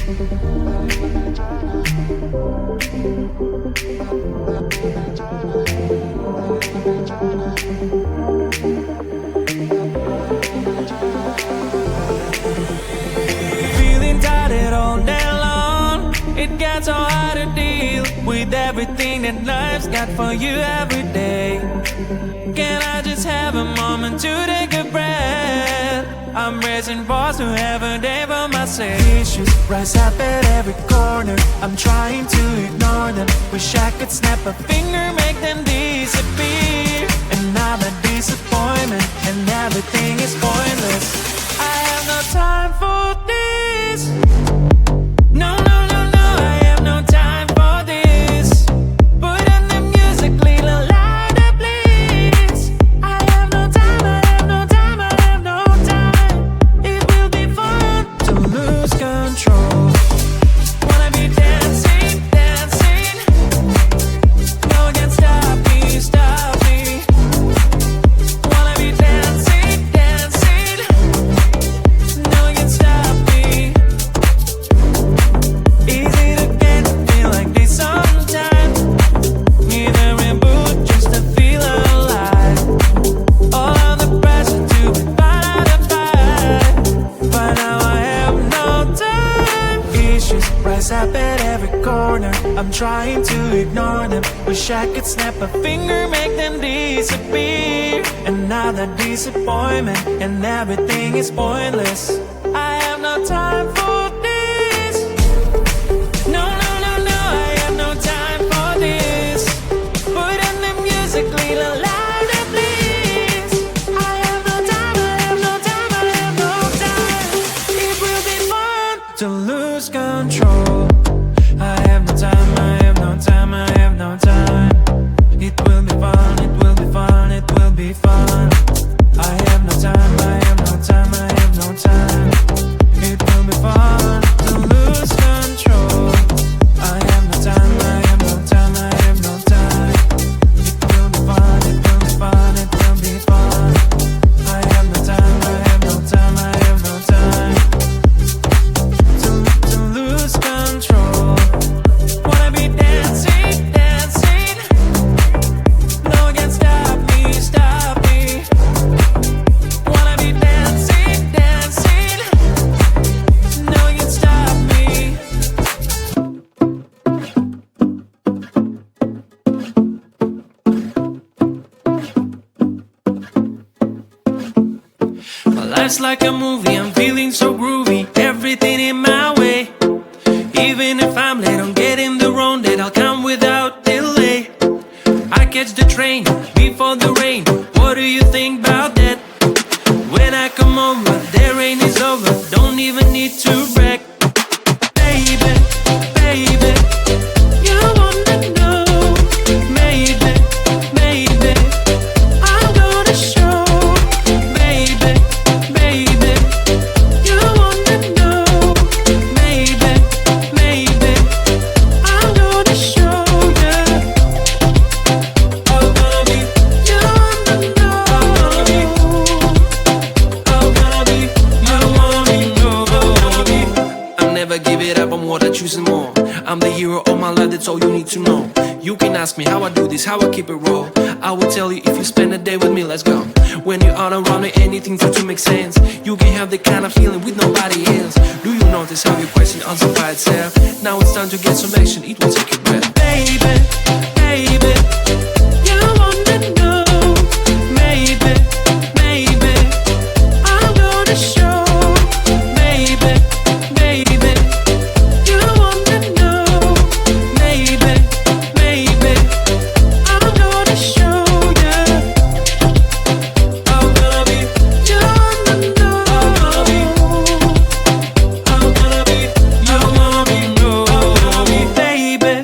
Feeling tired all day long. It gets so hard to deal with everything that life's got for you every day. Can I just have a moment to take a breath? I'm raising balls to have a day for myself. Issues rise up at every corner. I'm trying to ignore them. Wish I could snap a finger, make them disappear. Another disappointment, and everything is pointless. I have no time for this. No, no, no, no, I have no time for this. Put on the music, little louder, please. I have no time, I have no time, I have no time. It will be fun to lose control. Wanna be dancing, dancing. No one can stop me, stop me. Wanna be dancing, dancing. No one can stop me. Easy to get to feel like this sometimes. Need a reboot just to feel alive. All of the pressure to be part of the fight. But now I have no time. Issues rise up at every corner. I'm trying to ignore them. Wish I could snap a finger, make them disappear. Another disappointment, and everything is pointless. I have no time for this. No, no, no, no, I have no time for this. Put on the music, little louder, please. I have no time, I have no time, I have no time. It will be fun to lose control. I have no time, I have no time, I have no time. It will be fun, it will be fun, it will be fun. I have no time, I have no time, I have no time. It will be fun to lose control. I have no time, I have no time, I have no time. It will be fun, it will be fun, it will be fun. I have no time, I have no time, I have no time. To lose control. Wanna be dancing, dancing. No one can stop me, stop me. Wanna be dancing, dancing. No one can stop me. My life's like a movie, I'm feeling so groovy. Everything in my way. Even if I'm late on getting the wrong date, I'll come without delay. I catch the train before the rain. What do you think about that? When I come over, the rain is over. Don't even need to brag. Baby, baby, you wanna know. Maybe, maybe, I'm gonna show. Baby, baby, you wanna know. Maybe, maybe, I'm gonna show you. I'm gonna be, you wanna know. I'm gonna be, you wanna know. I'll never give it up, I'm what I choose and more. I'm the hero of my life, that's all you need to know. You can ask me how I do this, how I keep it raw. I will tell you if you spend a day with me, let's go. When you're out around me, anything for to make sense. You can have the kind of feeling with nobody else. Do you notice how your question answers by itself? Now it's time to get some action, it will take your breath. Baby, baby, you wanna know. Maybe, maybe, I'm gonna show. Baby, baby, you wanna know. Maybe, maybe, I'm gonna show you. I'm gonna be, you wanna know. I'm gonna be, I'm gonna be, you wanna be, know. I'm gonna be, baby.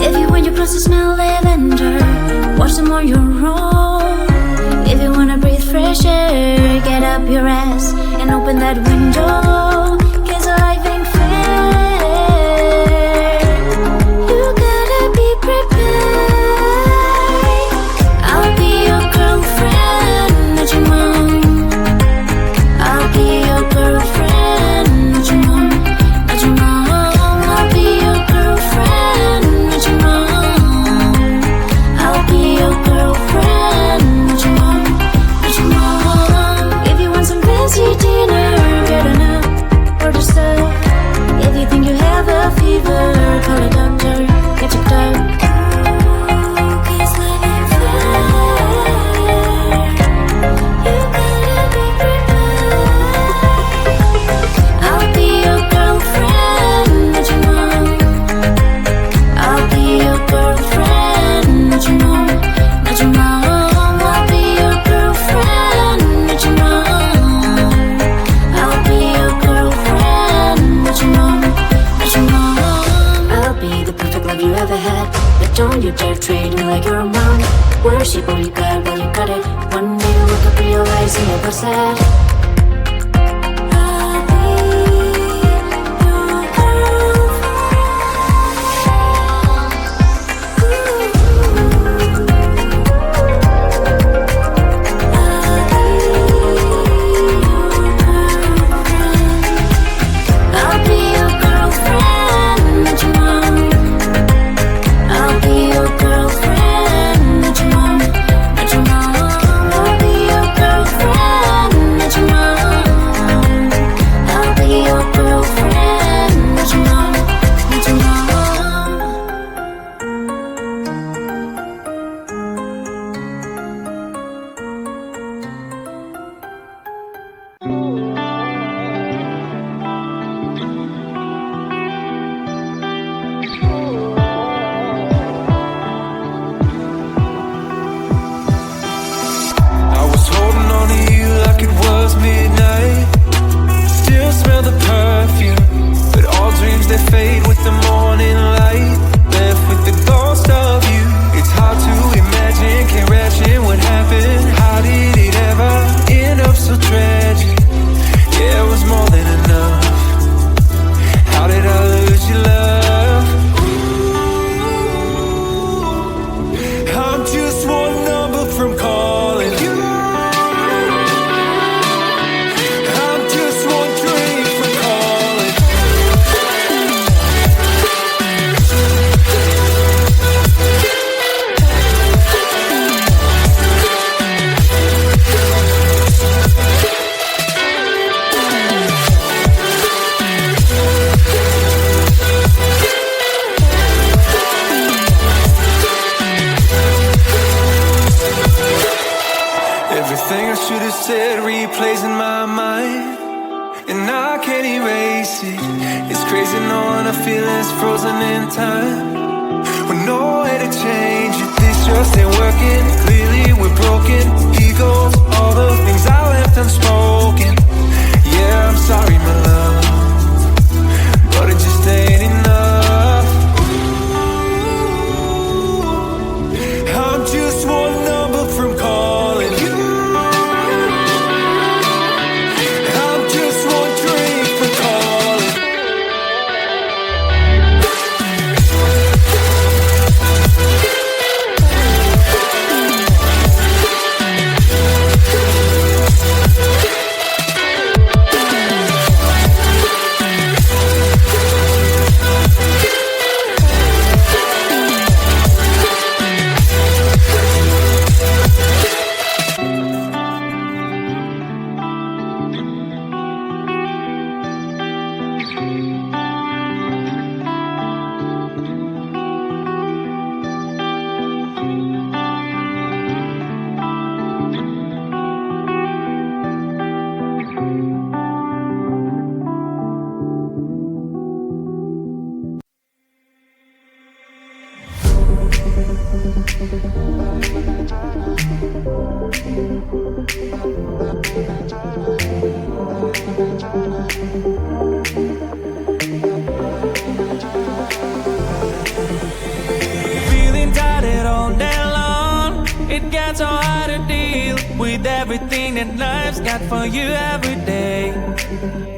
If you want your clothes to smell lavender, wash them on your own. If you wanna breathe fresh air, get up your ass and open that window. 'Cause life ain't fair. You gotta be prepared. I'll be your girlfriend, not your mom. I'll be your girlfriend, not your mom, not your mom. I'll be your girlfriend, not your mom. I'll be your girlfriend, not your mom, not your mom. If you want some fancy dinner, get on up, order stuff. If you think you have a fever, call a doctor, get checked out. Cause life ain't fair. You gotta be prepared. I'll be your girlfriend, not your mom. I'll be your girlfriend, not your mom, not your mom. I'll be your girlfriend, not your mom. I'll be your girlfriend, not your mom, not your mom. I'll be the perfect love you ever had, but don't you dare treat me like you're a mom. Worship what you got while you got it. One day you wake up, realize you never said. I'll be your girlfriend. I'll be your girlfriend, not your mom. I'll be your girlfriend, not your mom, not your mom. I'll be your girlfriend, not your mom. I'll be your girlfriend, not your mom, not your mom. I was holding on to you like it was midnight. Still smell the perfume, but all dreams they fade with the morning light. Left with the ghost of you. It's hard to imagine, can't imagine what happened. How did it ever end up so tragic? Yeah, it was more than enough. How did I lose your love? I'm just one number from calling you. I'm just one drink from calling. Everything I should have said replays in my mind, and I can't erase it. It's crazy knowing our feelings frozen in time, with no way to change it. This just ain't working. Clearly we're broken. Egos, all the things I left unspoken. Yeah, I'm sorry, my love, but it just ain't enough. I'm just one number from calling you. I'm just one drink from calling. It gets so hard to deal with everything that life's got for you every day.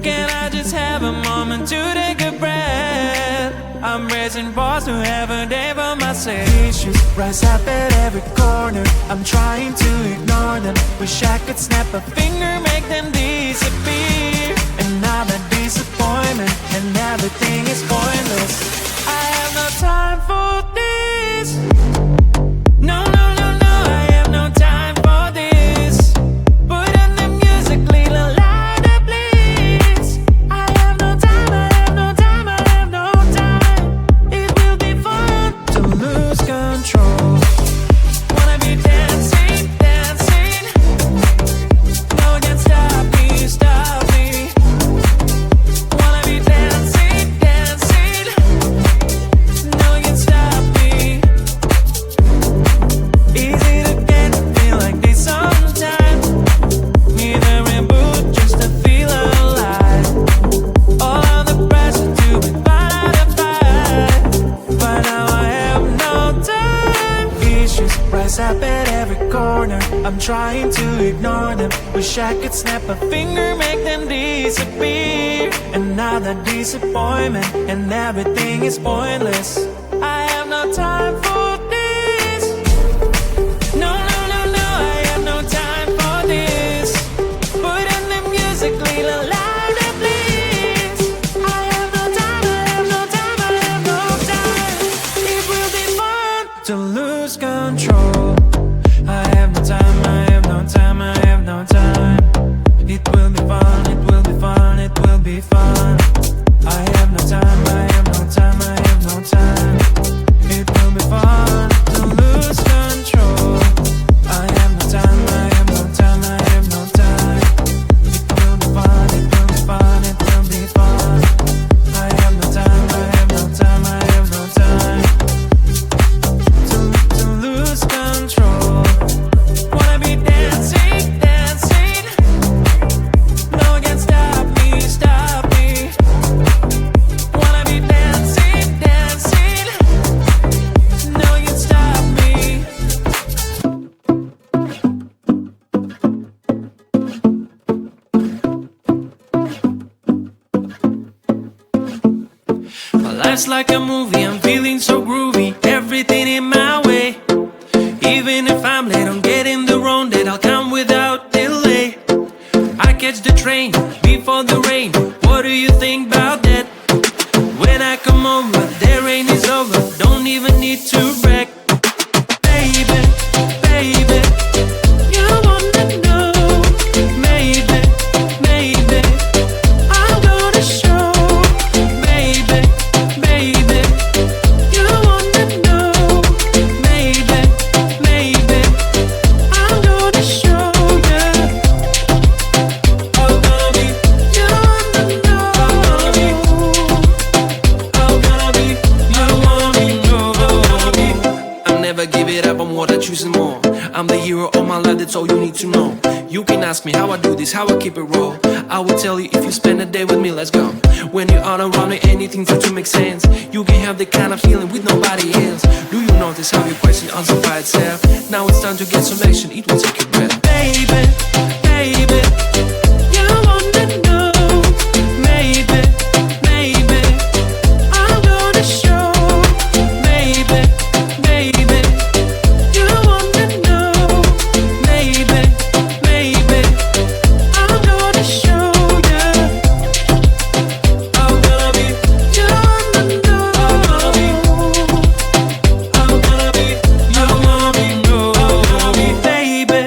Can I just have a moment to take a breath? I'm raising balls to have a day for myself. Issues rise up at every corner. I'm trying to ignore them. Wish I could snap a finger, make them disappear. Another disappointment, and everything is pointless. I have no time for this. No, no, no, no, I have no time for this. Put on the music, little louder, please. I have no time, I have no time, I have no time. It will be fun to lose control. Wanna be dancing, dancing. No one can stop me, stop me. Wanna be dancing, dancing. No one can stop me. Easy to get to feel like this sometimes. Need a reboot just to feel alive. All of the pressure to be fight. But now I have no time. Issues rise up at every corner. I'm trying to ignore them. Wish I could snap a finger, make them disappear. Another disappointment, and everything is pointless. I have no time for this. No, no, no, no, I have no time for this. Put in the music, little louder, please. I have no time, I have no time, I have no time. It will be fun to lose control. I have no time, I have no time, I have no time. It will be fun, it will be fun, it will be fun. I have no time, I have no time, I have no time. It will be fun to lose control. I have no time, I have no time, I have no time. It will be fun, it will be fun, it will be fun. I have no time, I have no time, I have no time. To lose control. Wanna be dancing, dancing. No one can stop me, stop me. Wanna be dancing, dancing. No one can stop me. My life's like a movie, I'm feeling so groovy. Everything in my way. Even if I'm late on getting the wrong date, I'll come without delay. I catch the train before the rain. What do you think about that? When I come over, the rain is over. Don't even need to brag. Baby, baby, you wanna know. Maybe, maybe, I'll go to show. Baby, baby, you wanna know. Maybe, maybe, I'll go to show ya. I'm gonna be, you wanna know. I'm gonna be, you wanna be, I'll never give it up, I'm what I choose and more. I'm the hero of my life, that's all you need to know. You can ask me how I do this, how I keep it raw. I will tell you if you spend a day with me, let's go. When you are around me, anything seems to make sense. You can have the kind of feeling with nobody else. Do you notice how your question answers by itself? Now it's time to get some action, it will take your breath. Baby, baby, you wanna know. Maybe, maybe, I'll go to show. Maybe, maybe, you wanna know. Maybe, maybe, I'll go to show ya. I'm gonna be, you wanna know. I'm gonna be, you wanna be, baby.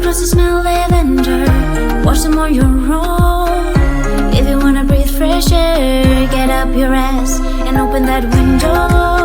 close, you smell lavender. Watch them on your own. If you wanna breathe fresh air, get up your ass and open that window.